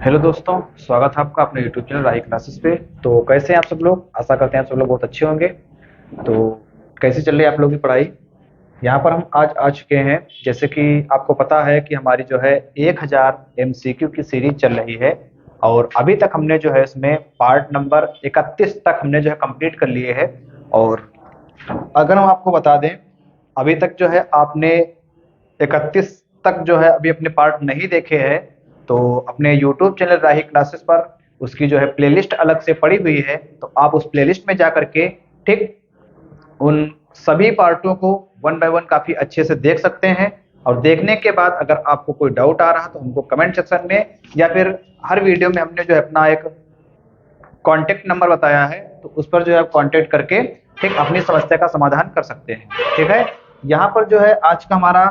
Hello दोस्तों, स्वागत है आपका अपने यूट्यूब चैनल राही क्लासेस पे। तो कैसे हैं आप सब लोग? आशा करते हैं आप सब लोग बहुत अच्छे होंगे। तो कैसे चल रही है आप लोगों की पढ़ाई? यहाँ पर हम आज आ चुके हैं। जैसे कि आपको पता है कि हमारी जो है 1000 एमसीक्यू की सीरीज चल रही है और अभी तक हमने जो है इसमें पार्ट नंबर 31 तक हमने जो है कंप्लीट कर लिए है। और अगर हम आपको बता दें, अभी तक जो है आपने 31 तक जो है अभी अपने पार्ट नहीं देखे हैं, तो अपने यूट्यूब चैनल राही क्लासेस पर उसकी जो है प्लेलिस्ट अलग से पड़ी हुई है। तो आप उस प्लेलिस्ट में जा करके ठीक उन सभी पार्टों को वन बाय वन काफ़ी अच्छे से देख सकते हैं। और देखने के बाद अगर आपको कोई डाउट आ रहा तो हमको कमेंट सेक्शन में या फिर हर वीडियो में हमने जो है अपना एक कॉन्टेक्ट नंबर बताया है, तो उस पर जो है आप कॉन्टेक्ट करके ठीक अपनी समस्या का समाधान कर सकते हैं। ठीक है, यहाँ पर जो है आज का हमारा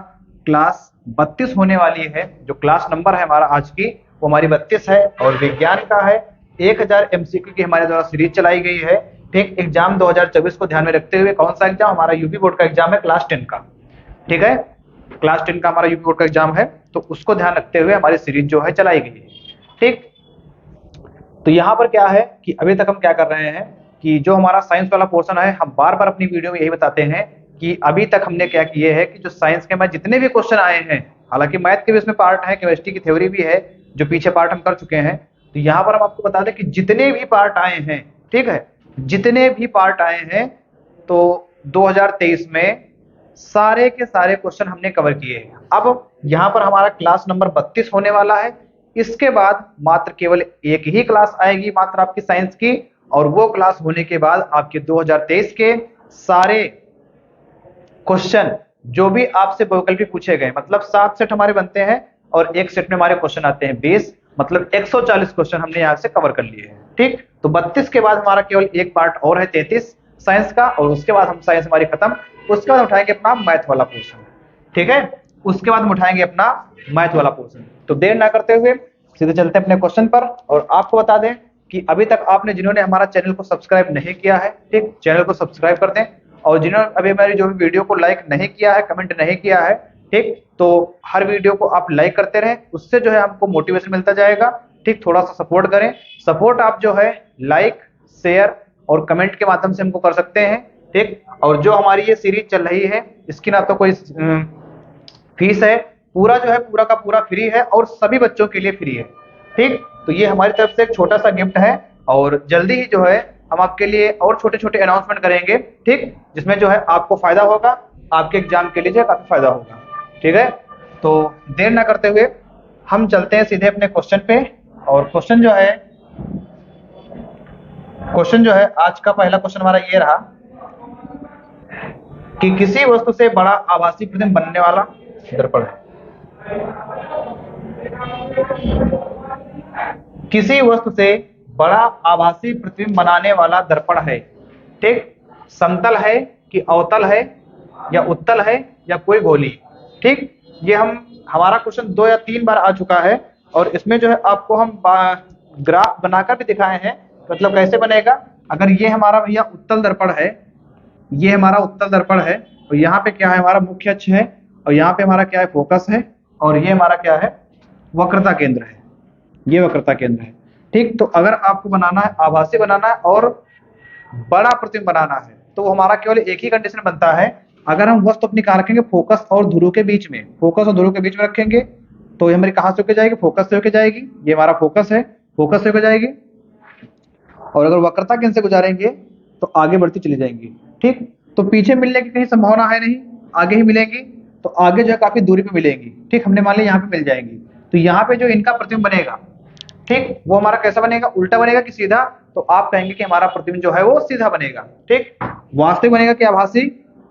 क्लास 32 होने वाली है। जो क्लास नंबर है हमारा आज की वो हमारी 32 है और विज्ञान का है। 1000 एमसीक्यू की हमारे द्वारा सीरीज चलाई गई है। ठीक, एग्जाम 2024 को ध्यान में रखते हुए कौन सा एग्जाम? हमारा यूपी बोर्ड का एग्जाम है क्लास 10 का। ठीक है, क्लास 10 का हमारा यूपी बोर्ड का एग्जाम है, तो उसको ध्यान रखते हुए हमारी सीरीज जो है चलाई गई है। ठीक, तो यहाँ पर क्या है कि अभी तक हम क्या कर रहे हैं कि जो हमारा साइंस वाला पोर्शन है, हम बार बार अपनी वीडियो में यही बताते हैं कि अभी तक हमने क्या किए है कि जो साइंस के में जितने भी क्वेश्चन आए हैं, हालांकि मैथ के भी इसमें पार्ट है, केमिस्ट्री की थ्योरी भी है, जो पीछे पार्ट हम कर चुके हैं। तो यहाँ पर हम आपको बता दें कि जितने भी पार्ट आए हैं, ठीक है, जितने भी पार्ट आए हैं, तो 2023 में सारे के सारे क्वेश्चन हमने कवर किए हैं। अब यहाँ पर हमारा क्लास नंबर 32 होने वाला है। इसके बाद मात्र केवल एक ही क्लास आएगी मात्र आपकी साइंस की, और वो क्लास होने के बाद आपके 2023 के सारे क्वेश्चन जो भी आपसे वैकल्पिक पूछे गए, मतलब 7 सेट हमारे बनते हैं और एक सेट में हमारे क्वेश्चन आते हैं 20, मतलब 140 क्वेश्चन हमने यहाँ से कवर कर लिए हैं। ठीक, तो 32 के बाद हमारा केवल एक पार्ट और है 33 साइंस का, और उसके बाद हम साइंस हमारी खत्म। उसके बाद उठाएंगे अपना मैथ वाला पोर्शन। ठीक है, उसके बाद हम उठाएंगे अपना मैथ वाला पोर्शन। तो देर ना करते हुए सीधे चलते हैं अपने क्वेश्चन पर। और आपको बता दें कि अभी तक आपने जिन्होंने हमारा चैनल को सब्सक्राइब नहीं किया है, ठीक, चैनल को सब्सक्राइब कर दें। और जिन्होंने अभी हमारी जो भी वीडियो को लाइक नहीं किया है, कमेंट नहीं किया है, ठीक, तो हर वीडियो को आप लाइक करते रहें, उससे जो है हमको मोटिवेशन मिलता जाएगा। ठीक, थोड़ा सा सपोर्ट करें। सपोर्ट आप जो है लाइक, शेयर और कमेंट के माध्यम से हमको कर सकते हैं। ठीक, और जो हमारी ये सीरीज चल रही है इसकी ना तो कोई फीस है, पूरा जो है पूरा का पूरा फ्री है और सभी बच्चों के लिए फ्री है। ठीक, तो ये हमारी तरफ से एक छोटा सा गिफ्ट है और जल्दी ही जो है हम आपके लिए और छोटे छोटे अनाउंसमेंट करेंगे। ठीक, जिसमें जो है आपको फायदा होगा, आपके एग्जाम के लिए जो है काफी फायदा होगा। ठीक है, तो देर ना करते हुए हम चलते हैं सीधे अपने क्वेश्चन पे। और क्वेश्चन जो है आज का पहला क्वेश्चन हमारा ये रहा कि किसी वस्तु से बड़ा आभासी प्रतिबिंब बनने वाला दर्पण है। किसी वस्तु से बड़ा आभासी प्रतिबिंब बनाने वाला दर्पण है। ठीक, समतल है कि अवतल है या उत्तल है या कोई गोली। ठीक, ये हमारा क्वेश्चन 2 या 3 बार आ चुका है और इसमें जो है आपको हम ग्राफ बनाकर भी दिखाए हैं। मतलब कैसे बनेगा? अगर ये हमारा भैया उत्तल दर्पण है, ये हमारा उत्तल दर्पण है, और यहाँ पे क्या है हमारा मुख्य अक्ष है, और यहाँ पे हमारा क्या है फोकस है, और ये हमारा क्या है वक्रता केंद्र है। ये वक्रता केंद्र है। ठीक, तो अगर आपको बनाना है, आभासी बनाना है और बड़ा प्रतिबिंब बनाना है, तो वो हमारा केवल एक ही कंडीशन बनता है। अगर हम वस्तु अपनी कहाँ रखेंगे? फोकस और ध्रुव के बीच में। फोकस और ध्रुव के बीच में रखेंगे तो ये हमारी कहाँ से होके जाएगी? फोकस से होके जाएगी। ये हमारा फोकस है, फोकस से होके जाएगी। और अगर वक्रता केंद्र से गुजारेंगे तो आगे बढ़ती चली जाएंगी। ठीक, तो पीछे मिलने की कहीं संभावना है नहीं, आगे ही मिलेंगी। तो आगे जो है काफी दूरी पे मिलेंगी। ठीक, हमने मान लिया यहाँ पे मिल जाएंगी। तो यहाँ पे जो इनका प्रतिबिंब बनेगा, ठीक, वो हमारा कैसा बनेगा? उल्टा बनेगा कि सीधा? तो आप कहेंगे कि हमारा प्रतिबिंब जो है वो सीधा बनेगा। ठीक, वास्तविक बनेगा कि आभासी?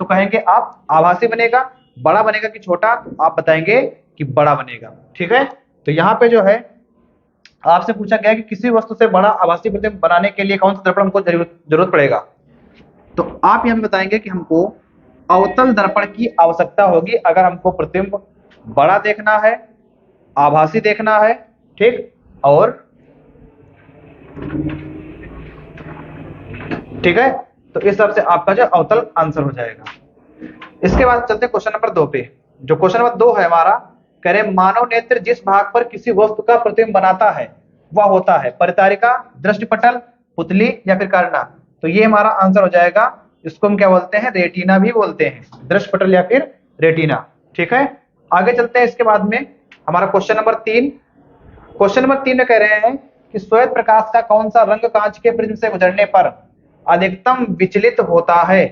तो कहेंगे आप आभासी बनेगा। बड़ा बनेगा कि छोटा? तो आप बताएंगे कि बड़ा बनेगा। ठीक है, तो यहाँ पे जो है आपसे पूछा गया कि किसी वस्तु से बड़ा आभासी प्रतिबिंब बनाने के लिए कौन सा दर्पण हमको जरूरत पड़ेगा। तो आप यहाँ बताएंगे कि हमको अवतल दर्पण की आवश्यकता होगी अगर हमको प्रतिबिंब बड़ा देखना है, आभासी देखना है। ठीक, और ठीक है, तो इस हिसाब से आपका जो अवतल आंसर हो जाएगा। इसके बाद चलते क्वेश्चन नंबर 2 पे। जो क्वेश्चन नंबर 2 है हमारा, कह रहे मानव नेत्र जिस भाग पर किसी वस्तु का प्रतिबिंब बनाता है वह होता है? परितारिका, दृष्टिपटल, पुतली या फिर कर्णा? तो ये हमारा आंसर हो जाएगा, इसको हम क्या बोलते हैं? रेटिना भी बोलते हैं, दृष्टिपटल या फिर रेटिना। ठीक है, आगे चलते हैं। इसके बाद में हमारा क्वेश्चन नंबर 3। क्वेश्चन नंबर 3 में कह रहे हैं कि श्वेत प्रकाश का कौन सा रंग कांच के प्रिज्म से गुजरने पर अधिकतम विचलित होता है?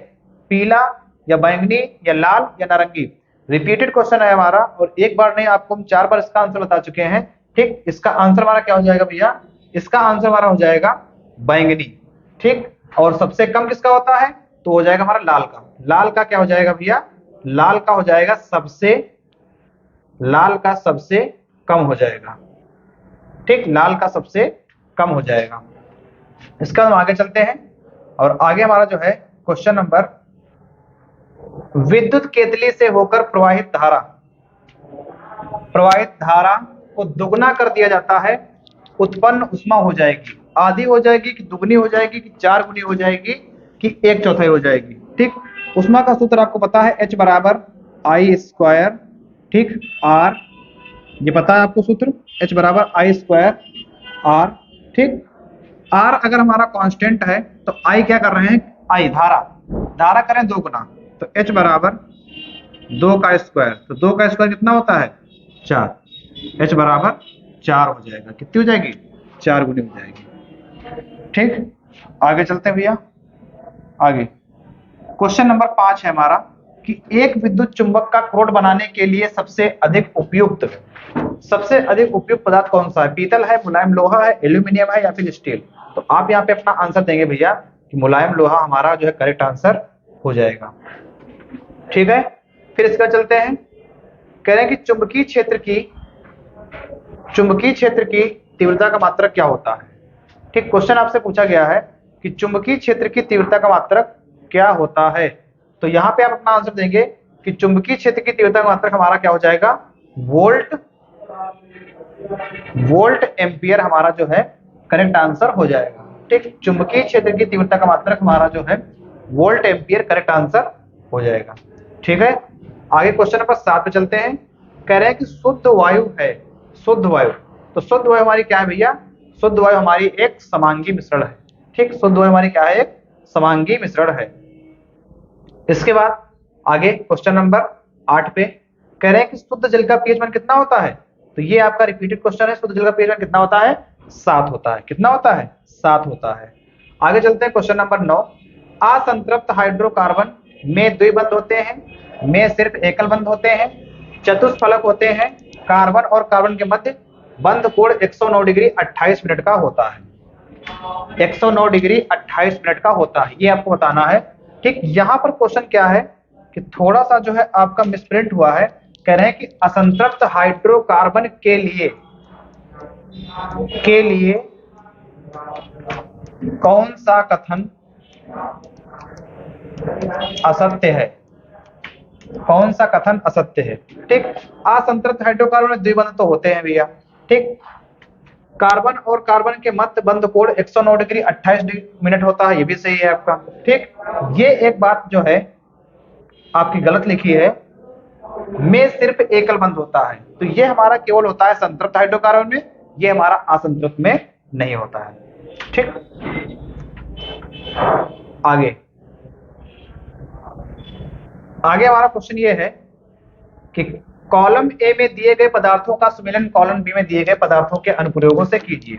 पीला या बैंगनी या लाल या नारंगी? रिपीटेड क्वेश्चन है हमारा, और एक बार नहीं, आपको हम 4 बार इसका आंसर बता चुके हैं। ठीक, इसका आंसर हमारा क्या हो जाएगा भैया? इसका आंसर हमारा हो जाएगा बैंगनी। ठीक, और सबसे कम किसका होता है? तो हो जाएगा हमारा लाल का। लाल का क्या हो जाएगा भैया? लाल का हो जाएगा लाल का सबसे कम हो जाएगा। ठीक, लाल का सबसे कम हो जाएगा। इसका हम आगे चलते हैं, और आगे हमारा जो है क्वेश्चन नंबर, विद्युत केतली से होकर प्रवाहित धारा को दुगना कर दिया जाता है, उत्पन्न उष्मा हो जाएगी, आधी हो जाएगी कि दुगनी हो जाएगी कि 4 गुनी हो जाएगी कि 1/4 हो जाएगी? ठीक, उष्मा का सूत्र आपको पता है, H बराबर I स्क्वायर। ठीक, R, ये पता है आपको सूत्र, H बराबर I स्क्वायर R। ठीक, R अगर हमारा कांस्टेंट है तो I क्या कर रहे हैं? I धारा करें 2 गुना, तो H बराबर 2 का स्क्वायर, तो 2 का स्क्वायर कितना होता है? 4। H बराबर 4 हो जाएगा। कितनी हो जाएगी? 4 गुनी हो जाएगी। ठीक, आगे चलते हैं भैया। आगे क्वेश्चन नंबर 5 है हमारा कि एक विद्युत चुंबक का क्रोड बनाने के लिए सबसे अधिक उपयुक्त पदार्थ कौन सा है? पीतल है, मुलायम लोहा है, एल्यूमिनियम है या फिर स्टील? तो आप यहाँ पे अपना आंसर देंगे भैया कि मुलायम लोहा हमारा जो है करेक्ट आंसर हो जाएगा। ठीक है, फिर इसका चलते हैं। कह रहे हैं कि चुंबकीय क्षेत्र की तीव्रता का मात्रक क्या होता है? ठीक, क्वेश्चन आपसे पूछा गया है कि चुंबकीय क्षेत्र की तीव्रता का मात्रक क्या होता है? तो यहाँ पे आप अपना आंसर देंगे कि चुंबकीय क्षेत्र की तीव्रता का मात्रक हमारा क्या हो जाएगा? वोल्ट एम्पियर हमारा जो है करेक्ट आंसर हो जाएगा। ठीक, चुंबकीय क्षेत्र की तीव्रता का मात्रक हमारा जो है वोल्ट एम्पियर करेक्ट आंसर हो जाएगा। ठीक है, आगे क्वेश्चन नंबर 7 पे चलते हैं। कह रहे हैं कि शुद्ध वायु है, शुद्ध वायु, तो शुद्ध वायु हमारी क्या है भैया? शुद्ध वायु हमारी एक समांगी मिश्रण है। ठीक, शुद्ध वायु हमारी क्या है? एक समांगी मिश्रण है। इसके बाद आगे क्वेश्चन नंबर 8 पे कह रहे हैं कि शुद्ध जल का पीएच मान कितना होता है? तो ये आपका रिपीटेड क्वेश्चन है। शुद्ध जल का पीएच मान कितना होता है? 7 होता है। कितना होता है? 7 होता है। आगे चलते हैं क्वेश्चन नंबर 9। असंतृप्त हाइड्रोकार्बन में द्विबंध होते हैं, में सिर्फ एकल बंध होते हैं, चतुष्फलक होते हैं, कार्बन और कार्बन के मध्य बंध कोण 109 डिग्री 28 मिनट का होता है। 109 डिग्री 28 मिनट का होता है, ये आपको बताना है। ठीक, यहाँ पर क्वेश्चन क्या है कि थोड़ा सा जो है आपका मिसप्रिंट हुआ है। कह रहे हैं कि असंतृप्त हाइड्रोकार्बन के लिए कौन सा कथन असत्य है? कौन सा कथन असत्य है? ठीक, असंतृप्त हाइड्रोकार्बन में द्विबंध तो होते हैं भैया। ठीक, कार्बन और कार्बन के मध्य बंध कोण 109 डिग्री 28 मिनट होता है, ये भी सही है आपका। ठीक, ये एक बात जो है आपकी गलत लिखी है, में सिर्फ एकल बंध होता है, तो ये हमारा केवल होता है संतृप्त हाइड्रोकार्बन में, ये हमारा असंतृप्त में नहीं होता है। ठीक, आगे हमारा क्वेश्चन ये है कि कॉलम ए में दिए गए पदार्थों का सुमेलन कॉलम बी में दिए गए पदार्थों के अनुप्रयोगों से कीजिए।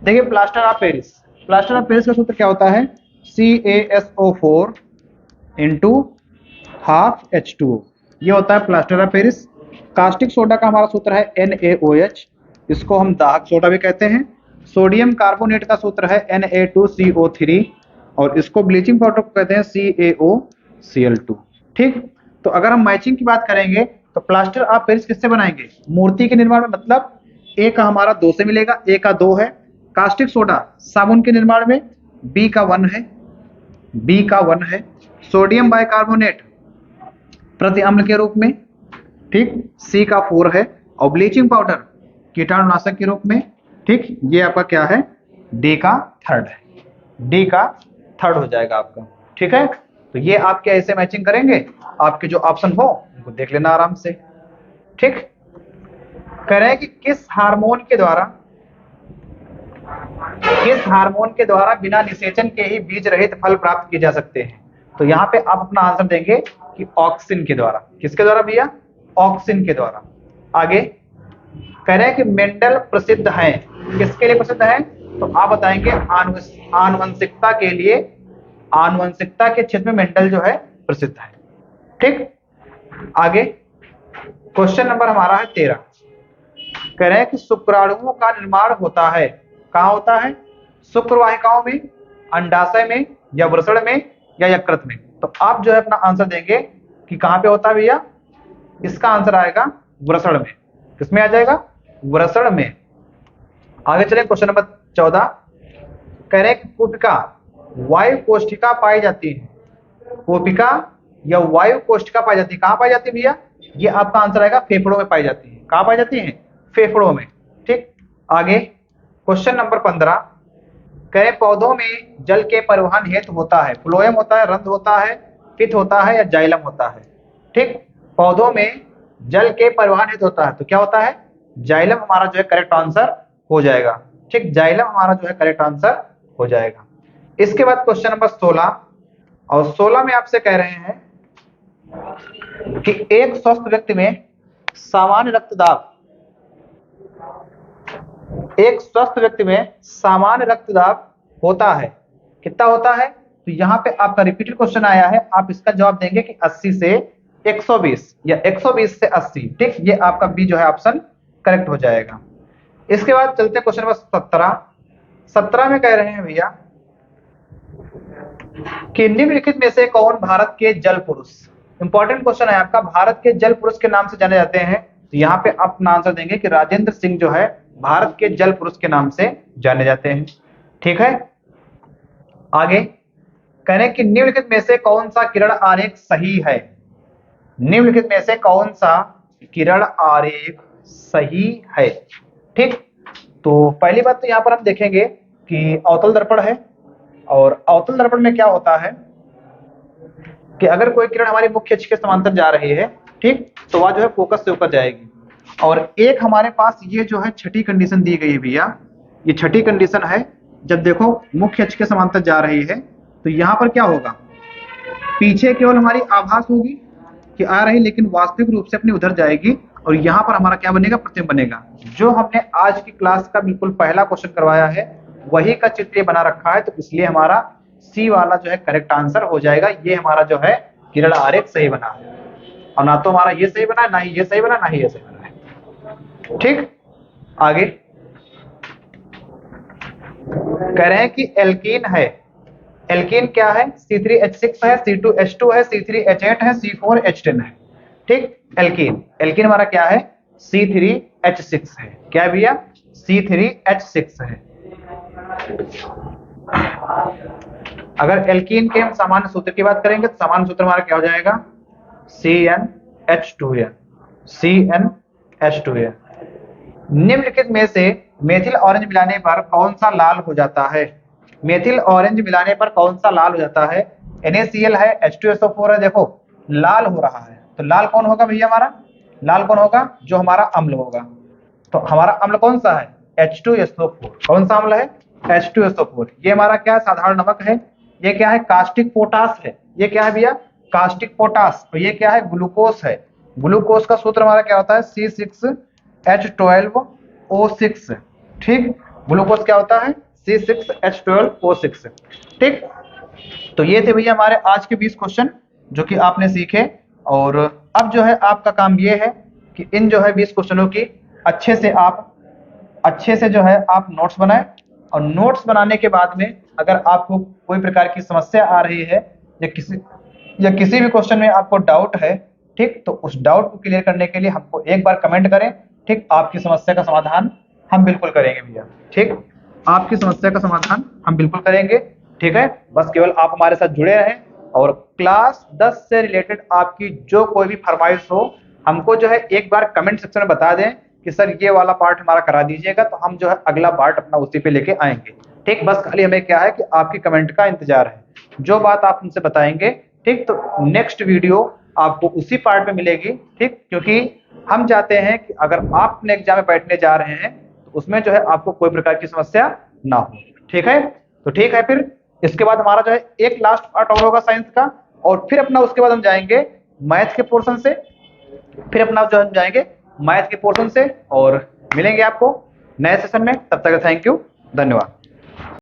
देखिए, प्लास्टर ऑफ पेरिस का सूत्र क्या होता है? CaSO4 इंटू हाफ H2O, ये होता है plaster of Paris. Caustic soda का हमारा सूत्र है NaOH, इसको हम दाहक सोडा भी कहते हैं। सोडियम कार्बोनेट का सूत्र है Na2CO3, और इसको ब्लीचिंग पाउडर को कहते हैं CaOCl2। ठीक, तो अगर हम मैचिंग की बात करेंगे तो प्लास्टर ऑफ पेरिस किससे बनाएंगे? मूर्ति के निर्माण में, मतलब ए का हमारा 2 से मिलेगा, ए का 2 है। कास्टिक सोडा साबुन के निर्माण में बी का 1 है। सोडियम बाइकार्बोनेट प्रति अम्ल के रूप में, ठीक, सी का 4 है। और ब्लीचिंग पाउडर कीटाणुनाशक के रूप में, ठीक, ये आपका क्या है? डी का 3rd है। डी का 3rd हो जाएगा आपका। ठीक है, तो ये आप क्या ऐसे मैचिंग करेंगे, आपके जो ऑप्शन हो उनको देख लेना आराम से। ठीक, कह रहे हैं कि किस हार्मोन के द्वारा किस हार्मोन के द्वारा बिना निषेचन के ही बीज रहित फल प्राप्त किए जा सकते हैं? तो यहाँ पे आप अपना आंसर देंगे कि ऑक्सिन के द्वारा। किसके द्वारा भैया? ऑक्सिन के द्वारा। आगे कह रहे हैं कि मेंडल प्रसिद्ध हैं, किसके लिए प्रसिद्ध हैं? तो आप बताएंगे आनुवंशिकता के लिए, आनुवंशिकता के क्षेत्र में मेंडल जो है प्रसिद्ध है। ठीक, आगे क्वेश्चन नंबर हमारा है 13। कह रहे हैं कि शुक्राणुओं का निर्माण होता है, कहाँ होता है? शुक्रवाहिकाओं में, अंडाशय में, या वृषण में, या यकृत में। तो आप जो है अपना आंसर देंगे कि कहाँ पे होता है भैया? इसका आंसर आएगा वृषण में। किसमें आ जाएगा? वृषण में। आगे चले क्वेश्चन नंबर 14। कह रहे हैं कि कूपिका वायु कोष्ठिका पाई जाती है, कूपिका या वायु कोष्ठिका पाई जाती है, कहाँ पाई जाती है भैया? ये आपका आंसर आएगा फेफड़ों में पाई जाती है। कहाँ पाई जाती है? फेफड़ों में। ठीक, आगे क्वेश्चन नंबर 15। कह रहे पौधों में जल के परिवहन हेतु होता है, फ्लोएम होता है, रंध्र होता है, पित्त होता है, या जाइलम होता है। ठीक, पौधों में जल के परिवहन हेतु होता है, तो क्या होता है? जाइलम हमारा जो है करेक्ट आंसर हो जाएगा। ठीक, जाइलम हमारा जो है करेक्ट आंसर हो जाएगा। इसके बाद क्वेश्चन नंबर 16, और 16 में आपसे कह रहे हैं कि एक स्वस्थ व्यक्ति में सामान्य रक्तदाब, एक स्वस्थ व्यक्ति में सामान्य रक्तदाब होता है, कितना होता है? तो यहाँ पे आपका रिपीटेड क्वेश्चन आया है, आप इसका जवाब देंगे कि 80 से 120 या 120 से 80। ठीक, ये आपका बी जो है ऑप्शन करेक्ट हो जाएगा। इसके बाद चलते क्वेश्चन नंबर 17। 17 में कह रहे हैं भैया कि निम्नलिखित में से कौन भारत के जल पुरुष, इंपॉर्टेंट क्वेश्चन है आपका, भारत के जल पुरुष के नाम से जाने जाते हैं। तो यहाँ पे आप अपना आंसर देंगे कि राजेंद्र सिंह जो है भारत के जल पुरुष के नाम से जाने जाते हैं। ठीक है, आगे कह रहे हैं कि निम्नलिखित में से कौन सा किरण आरेख सही है? निम्नलिखित में से कौन सा किरण आरेख सही है? ठीक, तो पहली बात तो यहाँ पर हम देखेंगे कि अवतल दर्पण है, और अवतल दर्पण में क्या होता है कि अगर कोई किरण हमारी मुख्य अक्ष के समांतर जा रही है, ठीक, तो वह जो है फोकस से होकर जाएगी। और एक हमारे पास ये जो है छठी कंडीशन दी गई है भैया, ये छठी कंडीशन है, जब देखो मुख्य अक्ष के समांतर जा रही है तो यहाँ पर क्या होगा? पीछे केवल हमारी आभास होगी कि आ रही, लेकिन वास्तविक रूप से अपनी उधर जाएगी, और यहाँ पर हमारा क्या बनेगा? प्रतिबिंब बनेगा। जो हमने आज की क्लास का बिल्कुल पहला क्वेश्चन करवाया है वही का चित्र बना रखा है, तो इसलिए हमारा सी वाला जो है करेक्ट आंसर हो जाएगा। ये हमारा जो है किरण आरेख सही बना है, और ना तो हमारा ये सही बना है, ना ही ये सही बना, ना ही ये सही बना है। ठीक, आगे कह रहे हैं कि एल्कीन है, एल्कीन क्या है? C3H6 है, C2H2 है, C3H8 है, C4H10 है। ठीक, एल्कीन, एल्कीन हमारा क्या है? C3H6 है। क्या भैया? C3H6 है। अगर एल्कीन के हम सामान्य सूत्र की बात करेंगे तो सामान्य सूत्र हमारा क्या हो जाएगा? CnH2n, CnH2n। निम्नलिखित में से मेथिल ऑरेंज मिलाने पर कौन सा लाल हो जाता है? मेथिल ऑरेंज मिलाने पर कौन सा लाल हो जाता है? NaCl है, H2SO4 है, देखो लाल हो रहा है, तो लाल कौन होगा भैया? हमारा लाल कौन होगा? जो हमारा अम्ल होगा। तो हमारा अम्ल कौन सा है? H2SO4। कौन सा अम्ल है? H2SO4। ये हमारा क्या है? साधारण नमक है। ये क्या है? कास्टिक पोटास है। ये क्या है भैया? Caustic potash. तो ये क्या है? ग्लूकोस है। ग्लूकोस का सूत्र हमारा क्या होता है? C6H12O6। ठीक, ग्लूकोस क्या होता है? C6H12O6। ठीक, तो ये थे भैया हमारे आज के 20 क्वेश्चन जो कि आपने सीखे। और अब जो है आपका काम ये है कि इन जो है 20 क्वेश्चनों की अच्छे से जो है आप नोट्स बनाएं, और नोट्स बनाने के बाद में अगर आपको कोई प्रकार की समस्या आ रही है या किसी भी क्वेश्चन में आपको डाउट है, ठीक, तो उस डाउट को क्लियर करने के लिए हमको एक बार कमेंट करें। ठीक, आपकी समस्या का समाधान हम बिल्कुल करेंगे भैया। ठीक, आपकी समस्या का समाधान हम बिल्कुल करेंगे। ठीक है, बस केवल आप हमारे साथ जुड़े रहें, और क्लास 10 से रिलेटेड आपकी जो कोई भी फरमाइश हो हमको जो है एक बार कमेंट सेक्शन में बता दें कि सर ये वाला पार्ट हमारा करा दीजिएगा, तो हम जो है अगला पार्ट अपना उसी पे लेके आएंगे। ठीक, बस खाली हमें क्या है कि आपकी कमेंट का इंतजार है, जो बात आप हमसे बताएंगे। ठीक, तो नेक्स्ट वीडियो आपको उसी पार्ट में मिलेगी। ठीक, क्योंकि हम चाहते हैं कि अगर आप अपने एग्जाम में बैठने जा रहे हैं तो उसमें जो है आपको कोई प्रकार की समस्या ना हो। ठीक है, तो ठीक है फिर इसके बाद हमारा जो है एक लास्ट पार्ट और होगा साइंस का, और फिर अपना उसके बाद हम जाएंगे मैथ के पोर्शन से, फिर अपना जो हम जाएंगे मैथ के पोर्शन से, और मिलेंगे आपको नए सेशन में। तब तक थैंक यू, धन्यवाद।